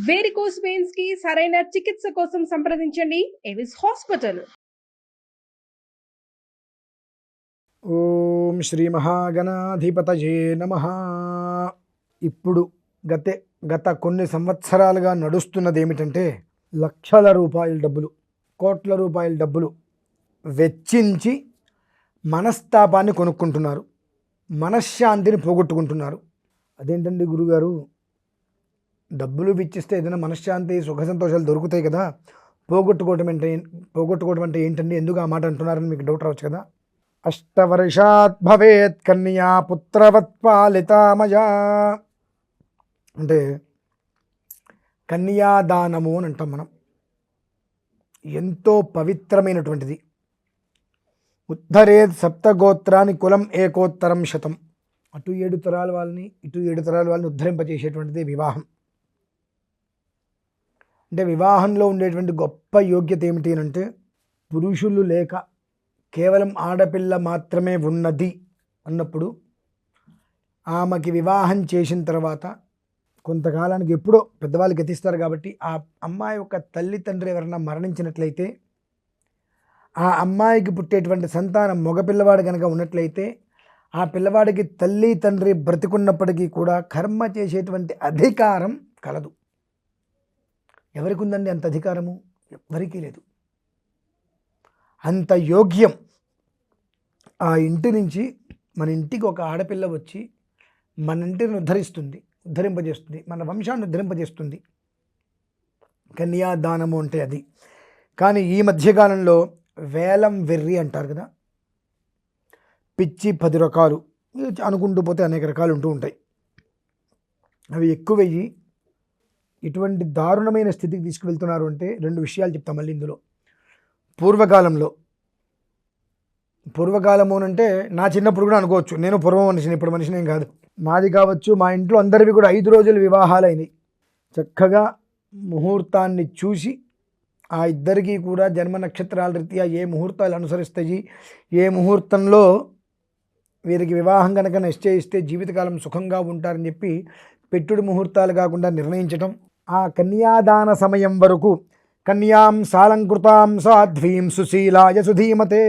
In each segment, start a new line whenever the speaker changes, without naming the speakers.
Varicose veins కి సరైన చికిత్స కోసం సంప్రదించండి ఎవిస్ హాస్పిటల్.
ఓం శ్రీ మహాగణాధిపతయే నమః. ఇప్పుడు గత కొన్ని సంవత్సరాలుగా నడుస్తున్నది ఏమిటంటే లక్షల రూపాయల డబ్బులు, కోట్ల రూపాయల డబ్బులు వెచ్చించి మనస్తాపాన్ని కొనుక్కుంటున్నారు, మనశ్శాంతిని పోగొట్టుకుంటున్నారు. అదేంటండి గురుగారు, డబ్బులు వెచ్చిస్తే ఏదైనా మనశ్శాంతి సుఖ సంతోషాలు దొరుకుతాయి కదా, పోగొట్టుకోవడం అంటే ఏంటండి, ఎందుకు ఆ మాట అంటున్నారని మీకు డౌట్ రావచ్చు కదా. అష్టవర్షాత్ భవేత్ కన్యా పుత్రవత్ పాలితామయా అంటే కన్యాదానము అని అంటాం మనం. ఎంతో పవిత్రమైనటువంటిది. ఉద్ధరేత్ సప్తగోత్రాన్ని కులం ఏకోత్తరం శతం. అటు 7 తరాల వాళ్ళని ఇటు 7 తరాల వాళ్ళని ఉద్ధరింపజేసేటువంటిది వివాహం. అంటే వివాహంలో ఉండేటువంటి గొప్ప యోగ్యత ఏమిటి అంటే, పురుషులు లేక కేవలం ఆడపిల్ల మాత్రమే ఉన్నది అన్నప్పుడు ఆమెకి వివాహం చేసిన తర్వాత కొంతకాలానికి ఎప్పుడో పెద్దవాళ్ళు గతిస్తారు కాబట్టి ఆ అమ్మాయి యొక్క తల్లిదండ్రులు ఎవరైనా మరణించినట్లయితే, ఆ అమ్మాయికి పుట్టేటువంటి సంతానం మగపిల్లవాడు కనుక ఉన్నట్లయితే, ఆ పిల్లవాడికి తల్లి తండ్రి బ్రతికున్నప్పటికీ కూడా కర్మ చేసేటువంటి అధికారం కలదు. ఎవరికి ఉందండి అంత అధికారము? ఎవరికీ లేదు. అంత యోగ్యం. ఆ ఇంటి నుంచి మన ఇంటికి ఒక ఆడపిల్ల వచ్చి మన ఇంటిని ఉద్ధరింపజేస్తుంది, మన వంశాన్ని ఉద్ధరింపజేస్తుంది. కన్యాదానము అంటే అది. కానీ ఈ మధ్యకాలంలో వేలం వెర్రి అంటారు కదా, పిచ్చి 10 రకాలు అనుకుంటూ పోతే అనేక రకాలు ఉంటూ ఉంటాయి. అవి ఎక్కువయ్యి ఇటువంటి దారుణమైన స్థితికి తీసుకువెళ్తున్నారు. అంటే 2 విషయాలు చెప్తాం మళ్ళీ ఇందులో. పూర్వకాలము అంటే నా చిన్నప్పుడు కూడా అనుకోవచ్చు, నేను పూర్వం మనిషిని, ఇప్పుడు మనిషిని ఏం కాదు. మాది కావచ్చు, మా ఇంట్లో అందరివి కూడా 5 రోజులు వివాహాలు అయినాయి. చక్కగా ముహూర్తాన్ని చూసి ఆ ఇద్దరికీ కూడా జన్మ నక్షత్రాల రీత్యా ఏ ముహూర్తాలు అనుసరిస్తాయి, ఏ ముహూర్తంలో వీరికి వివాహం కనుక నిశ్చయిస్తే జీవితకాలం సుఖంగా ఉంటారని చెప్పి పెట్టుడు ముహూర్తాలు కాకుండా నిర్ణయించటం. ఆ కన్యాదాన సమయం వరకు కన్యాం సాలంకృతాం సాధ్వీం సుశీలాయ సుధీమతే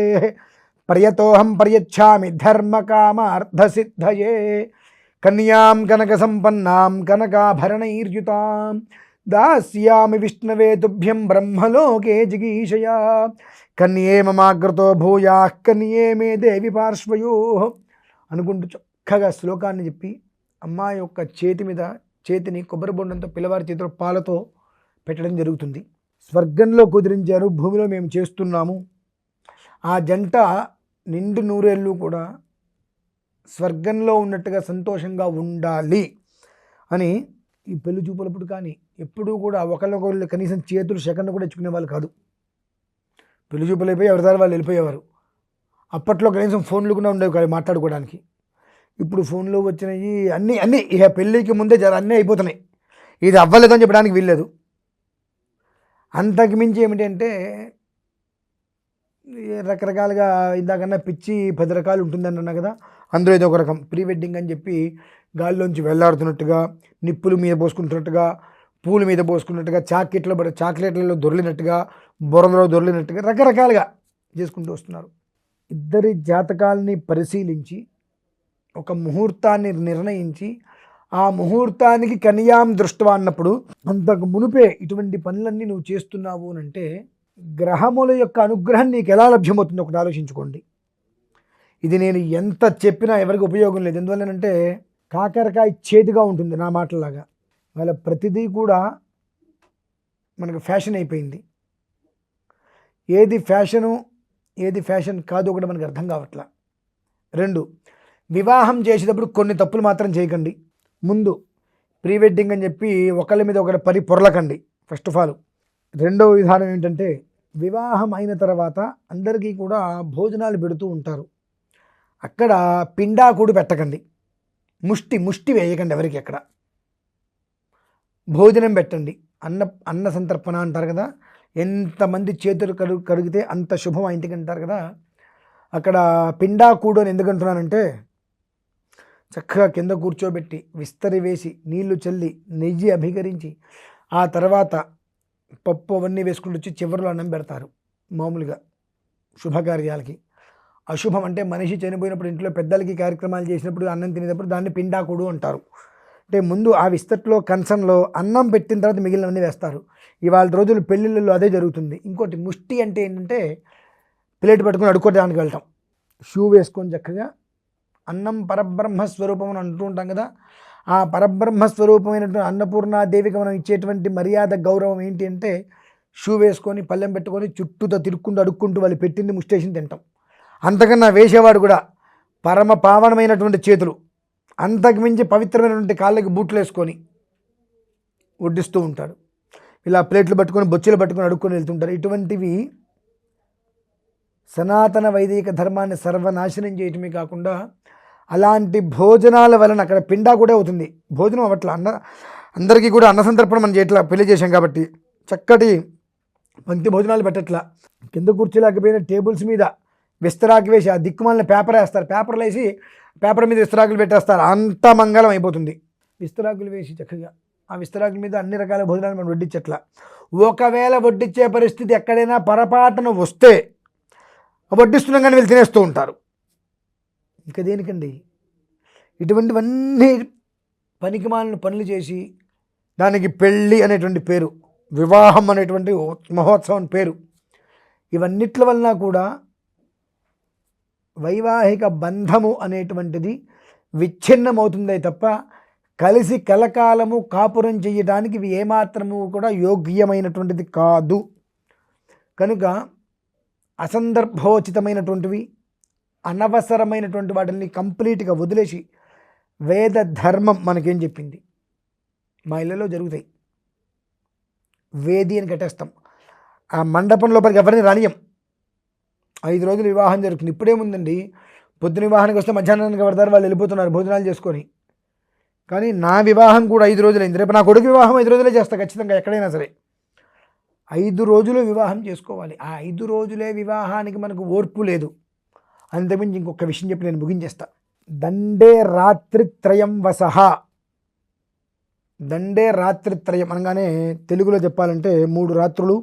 ప్రయతోహం ప్రయచ్ఛామి ధర్మకామార్థసిద్ధయే కన్యాం కనక సంపన్నాం కనకాభరణైర్యుతాం దాస్యామి విష్ణవే తుభ్యం బ్రహ్మలోకే జిగీషయా కన్యే మమాగ్రతో భూయా కన్యే మే దేవి పార్శ్వయో అనుకుంటూ చక్కగా శ్లోకాన్ని చెప్పి అమ్మాయి యొక్క చేతిని కొబ్బరి బొండంతో పిల్లవారి చేతిలో పాలతో పెట్టడం జరుగుతుంది. స్వర్గంలో కుదిరించారు, భూమిలో మేము చేస్తున్నాము. ఆ జంట నిండు నూరేళ్ళు కూడా స్వర్గంలో ఉన్నట్టుగా సంతోషంగా ఉండాలి అని ఈ పెళ్లి చూపులప్పుడు కానీ ఎప్పుడూ కూడా ఒకళ్ళొకళ్ళు కనీసం చేతులు సెకండ్ కూడా ఇచ్చుకునే వాళ్ళు కాదు. పెళ్లి చూపులు అయిపోయి ఎవరిదారు వాళ్ళు వెళ్ళిపోయేవారు. అప్పట్లో కనీసం ఫోన్లు కూడా ఉండేవి కాదు మాట్లాడుకోవడానికి. ఇప్పుడు ఫోన్లు వచ్చినాయి, అన్నీ ఇక పెళ్ళికి ముందే అన్నీ అయిపోతున్నాయి. ఇది అవ్వలేదని చెప్పడానికి వీల్లేదు. అంతకు మించి ఏమిటంటే రకరకాలుగా ఇందాకన్నా పిచ్చి 10 రకాలు ఉంటుందని అన్నా కదా, అందులో ఏదో ఒక రకం ప్రీ వెడ్డింగ్ అని చెప్పి గాలిలోంచి వెళ్ళాడుతున్నట్టుగా, నిప్పుల మీద పోసుకుంటున్నట్టుగా, పూల మీద పోసుకున్నట్టుగా, చాక్లెట్లలో దొర్లినట్టుగా, బురదలో దొర్లినట్టుగా రకరకాలుగా చేసుకుంటూ వస్తున్నారు. ఇద్దరి జాతకాలని పరిశీలించి ఒక ముహూర్తాన్ని నిర్ణయించి ఆ ముహూర్తానికి కన్యాం దృష్ట్యా అన్నప్పుడు అంతకు మునిపే ఇటువంటి పనులన్నీ నువ్వు చేస్తున్నావు అని అంటే గ్రహముల యొక్క అనుగ్రహం నీకు ఎలా లభ్యమవుతుందో ఒకటి ఆలోచించుకోండి. ఇది నేను ఎంత చెప్పినా ఎవరికి ఉపయోగం లేదు. ఎందువల్లనంటే కాకరకాయ చేదుగా ఉంటుంది నా మాటలాగా. వాళ్ళ ప్రతిదీ కూడా మనకు ఫ్యాషన్ అయిపోయింది. ఏది ఫ్యాషను ఏది ఫ్యాషన్ కాదు కూడా మనకు అర్థం కావట్లా. 2, వివాహం చేసేటప్పుడు కొన్ని తప్పులు మాత్రం చేయకండి. ముందు ప్రీ వెడ్డింగ్ అని చెప్పి ఒకళ్ళ మీద ఒకటి పరి పొరలకండి ఫస్ట్ ఆఫ్ ఆల్. 2వ విధానం ఏంటంటే, వివాహం అయిన తర్వాత అందరికీ కూడా భోజనాలు పెడుతూ ఉంటారు. అక్కడ పిండాకుడు పెట్టకండి, ముష్టి వేయకండి ఎవరికి. అక్కడ భోజనం పెట్టండి. అన్న సంతర్పణ అంటారు కదా, ఎంతమంది చేతులు కడిగితే అంత శుభం ఆ ఇంటికి అంటారు కదా. అక్కడ పిండాకుడు అని ఎందుకు అంటున్నానంటే, చక్కగా కింద కూర్చోబెట్టి విస్తరి వేసి నీళ్లు చల్లి నెయ్యి అభికరించి ఆ తర్వాత పప్పు అవన్నీ వేసుకుంటూ వచ్చి చివరిలో అన్నం పెడతారు. మామూలుగా శుభకార్యాలకి. అశుభం అంటే మనిషి చనిపోయినప్పుడు ఇంట్లో పెద్దలకి కార్యక్రమాలు చేసినప్పుడు అన్నం తినేటప్పుడు దాన్ని పిండాకుడు అంటారు. అంటే ముందు ఆ విస్తట్లో కంచంలో అన్నం పెట్టిన తర్వాత మిగిలినవన్నీ వేస్తారు. ఇవాళ రోజులు పెళ్ళిళ్ళలో అదే జరుగుతుంది. ఇంకోటి ముష్టి అంటే ఏంటంటే ప్లేట్ పట్టుకొని అడుక్కోవడానికి వెళ్తాం. షూ వేసుకొని చక్కగా అన్నం పరబ్రహ్మ స్వరూపం అని అంటూ ఉంటాం కదా. ఆ పరబ్రహ్మ స్వరూపమైనటువంటి అన్నపూర్ణాదేవికి మనం ఇచ్చేటువంటి మర్యాద గౌరవం ఏంటి అంటే షూ వేసుకొని పళ్ళెం పెట్టుకొని చుట్టూతో తిరుక్కుంటూ అడుక్కుంటూ వాళ్ళు పెట్టింది ముష్టేషన్ తింటాం. అంతకన్నా వేసేవాడు కూడా పరమ పావనమైనటువంటి చేతులు, అంతకుమించి పవిత్రమైనటువంటి కాళ్ళకి బూట్లు వేసుకొని వడ్డిస్తూ ఉంటాడు. ఇలా ప్లేట్లు పట్టుకొని బొచ్చులు పట్టుకొని అడుక్కొని వెళ్తుంటారు. ఇటువంటివి సనాతన వైదిక ధర్మాన్ని సర్వనాశనం చేయటమే కాకుండా అలాంటి భోజనాల వలన అక్కడ పిండా కూడా అవుతుంది. భోజనం అవట్ల అందరికీ కూడా అన్న సంతర్పణ మనం చేయట్లా, పెళ్లి చేశాం కాబట్టి చక్కటి పంక్తి భోజనాలు పెట్టట్లా. కింద కూర్చోలేకపోయిన టేబుల్స్ మీద విస్తరాకు వేసి ఆ దిక్కుమాలిన పేపర్ వేస్తారు. పేపర్లు వేసి పేపర్ మీద విస్తరాకులు పెట్టేస్తారు. అంత మంగళం అయిపోతుంది. విస్తరాకులు వేసి చక్కగా ఆ విస్తరాకుల మీద అన్ని రకాల భోజనాలు మనం వడ్డించట్లా. ఒకవేళ వడ్డించే పరిస్థితి ఎక్కడైనా పొరపాటున వస్తే వడ్డిస్తున్నాం కానీ వీళ్ళు తినేస్తూ ఉంటారు. ఇక దేనికండి? ఇటువంటివన్నీ పనికిమాలిన పనులు చేసి దానికి పెళ్ళి అనేటువంటి పేరు, వివాహం అనేటువంటి మహోత్సవం పేరు, ఇవన్నిట్ల వలన కూడా వైవాహిక బంధము అనేటువంటిది విచ్ఛిన్నమవుతుందే తప్ప కలిసి కలకాలము కాపురం చేయడానికి ఇవి ఏమాత్రము కూడా యోగ్యమైనటువంటిది కాదు. కనుక అసందర్భోచితమైనటువంటివి, అనవసరమైనటువంటి వాటిని కంప్లీట్గా వదిలేసి వేద ధర్మం మనకేం చెప్పింది. మా ఇళ్ళలో జరుగుతాయి, వేది అని కట్టేస్తాం. ఆ మండపం లోపలికి ఎవరిని రానియం. 5 రోజులు వివాహం జరుగుతుంది. ఇప్పుడేముందండి, పొద్దున వివాహానికి వస్తే మధ్యాహ్నానికి పడతారు, వాళ్ళు వెళ్ళిపోతున్నారు భోజనాలు చేసుకొని. కానీ నా వివాహం కూడా 5 రోజులైంది. రేపు నా కొడుకు వివాహం 5 రోజులే చేస్తా ఖచ్చితంగా, ఎక్కడైనా సరే 5 రోజులు వివాహం చేసుకోవాలి. ఆ 5 రోజులే వివాహానికి మనకు ఓర్పు లేదు. అంతకుమించి ఇంకొక విషయం చెప్పి నేను ముగించేస్తా. దండే రాత్రిత్రయం వసహ. దండే రాత్రిత్రయం అనగానే తెలుగులో చెప్పాలంటే 3 రాత్రులు,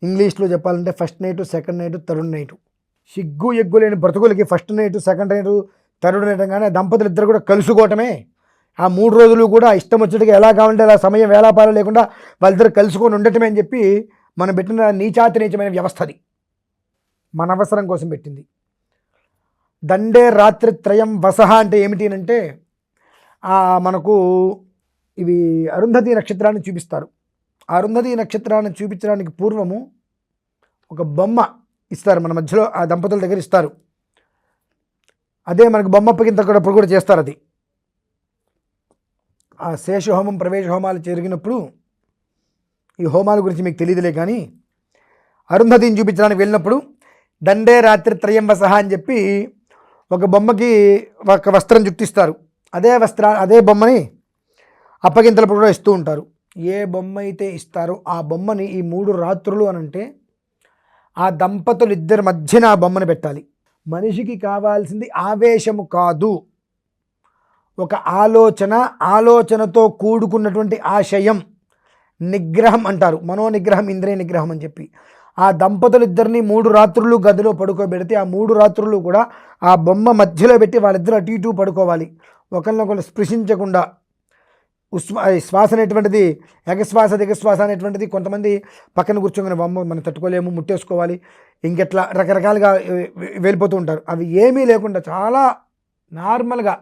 ఇంగ్లీష్లో చెప్పాలంటే first night, second night, third night. సిగ్గు ఎగ్గు లేని బ్రతుకులకి first night, second night, third night అనగానే దంపతులు ఇద్దరు కూడా కలుసుకోవటమే. ఆ 3 రోజులు కూడా ఇష్టం వచ్చేట్టుగా ఎలా కావాలంటే అలా సమయం వేలాపాల లేకుండా వాళ్ళిద్దరు కలుసుకొని ఉండటమే అని చెప్పి మనం పెట్టిన నీచాతి నీచమైన వ్యవస్థ అది. మన అవసరం కోసం పెట్టింది. దండే రాత్రిత్రయం వసహ అంటే ఏమిటి అంటే మనకు ఇవి అరుంధతి నక్షత్రాన్ని చూపిస్తారు. ఆ అరుంధతి నక్షత్రాన్ని చూపించడానికి పూర్వము ఒక బొమ్మ ఇస్తారు మన మధ్యలో, ఆ దంపతుల దగ్గర ఇస్తారు. అదే మనకు బొమ్మ అప్పగింతప్పుడు కూడా చేస్తారు. అది ఆ శేషహోమం, ప్రవేశ హోమాలు జరిగినప్పుడు, ఈ హోమాల గురించి మీకు తెలియదులే కానీ అరుంధతిని చూపించడానికి వెళ్ళినప్పుడు దండే రాత్రిత్రయం వసహ అని చెప్పి ఒక బొమ్మకి ఒక వస్త్రం చుట్టిస్తారు. అదే బొమ్మని అప్పగింతలప్పుడు కూడా ఇస్తూ ఉంటారు. ఏ బొమ్మ అయితే ఇస్తారో ఆ బొమ్మని ఈ 3 రాత్రులు అనంటే ఆ దంపతులు ఇద్దరి మధ్యన ఆ బొమ్మను పెట్టాలి. మనిషికి కావాల్సింది ఆవేశము కాదు, ఒక ఆలోచనతో కూడుకున్నటువంటి ఆశయం, నిగ్రహం అంటారు. మనోనిగ్రహం, ఇంద్రియ నిగ్రహం అని చెప్పి ఆ దంపతులు ఇద్దరిని 3 రాత్రులు గదిలో పడుకోబెడితే ఆ 3 రాత్రులు కూడా ఆ బొమ్మ మధ్యలో పెట్టి వాళ్ళిద్దరు అటు ఇటు పడుకోవాలి. ఒకరినొకరు స్పృశించకుండా. శ్వాస అనేటువంటిది ఎగశ్వాస దిగశ్వాస అనేటువంటిది కొంతమంది పక్కన కూర్చోగానే బొమ్మ మనం తట్టుకోలేము, ముట్టేసుకోవాలి, ఇంకెట్లా రకరకాలుగా వెళ్ళిపోతూ ఉంటారు. అవి ఏమీ లేకుండా చాలా నార్మల్గా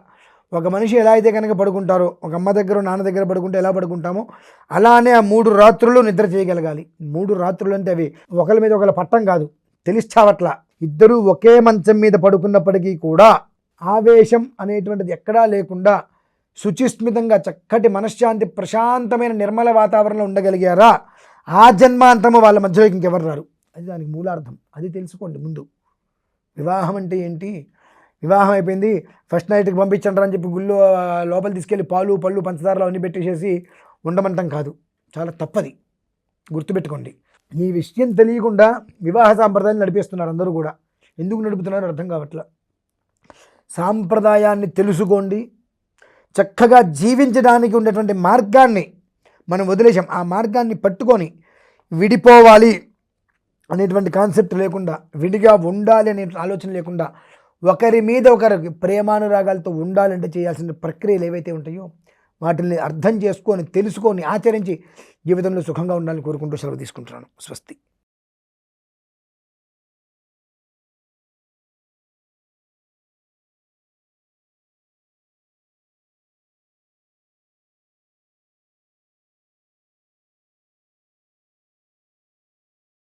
ఒక మనిషి ఎలా అయితే కనుక పడుకుంటారో, ఒక అమ్మ దగ్గర నాన్న దగ్గర పడుకుంటే ఎలా పడుకుంటామో అలానే ఆ 3 రాత్రులు నిద్ర చేయగలగాలి. 3 రాత్రులు అంటే అవి ఒకరి మీద ఒకరి పట్టం కాదు, తెలిస్తావట్లా. ఇద్దరూ ఒకే మంచం మీద పడుకున్నప్పటికీ కూడా ఆవేశం అనేటువంటిది ఎక్కడా లేకుండా శుచిస్మితంగా చక్కటి మనశ్శాంతి, ప్రశాంతమైన నిర్మల వాతావరణంలో ఉండగలిగారా, ఆ జన్మాంతము వాళ్ళ మధ్యలోకి ఇంకెవరు రారు. అది దానికి మూలార్థం. అది తెలుసుకోండి ముందు. వివాహం అంటే ఏంటి? వివాహం అయిపోయింది, ఫస్ట్ నైట్కి పంపించండి అని చెప్పి గుళ్ళో లోపల తీసుకెళ్ళి పాలు పళ్ళు పంచదారలు అన్నీ పెట్టేసేసి ఉండమంటం కాదు. చాలా తప్పది, గుర్తుపెట్టుకోండి. ఈ విషయం తెలియకుండా వివాహ సాంప్రదాయాన్ని నడిపేస్తున్నారు అందరూ కూడా. ఎందుకు నడుపుతున్నారో అర్థం కావట్లా. సాంప్రదాయాన్ని తెలుసుకోండి, చక్కగా జీవించడానికి ఉండేటువంటి మార్గాన్ని మనం వదిలేసాం. ఆ మార్గాన్ని పట్టుకొని విడిపోవాలి అనేటువంటి కాన్సెప్ట్ లేకుండా, విడిగా ఉండాలి అనే ఆలోచన లేకుండా, ఒకరి మీద ఒకరికి ప్రేమానురాగాలతో ఉండాలంటే చేయాల్సిన ప్రక్రియలు ఏవైతే ఉంటాయో వాటిని అర్థం చేసుకొని, తెలుసుకొని, ఆచరించి జీవితంలో సుఖంగా ఉండాలని కోరుకుంటూ సెలవు తీసుకుంటున్నాను. స్వస్తి.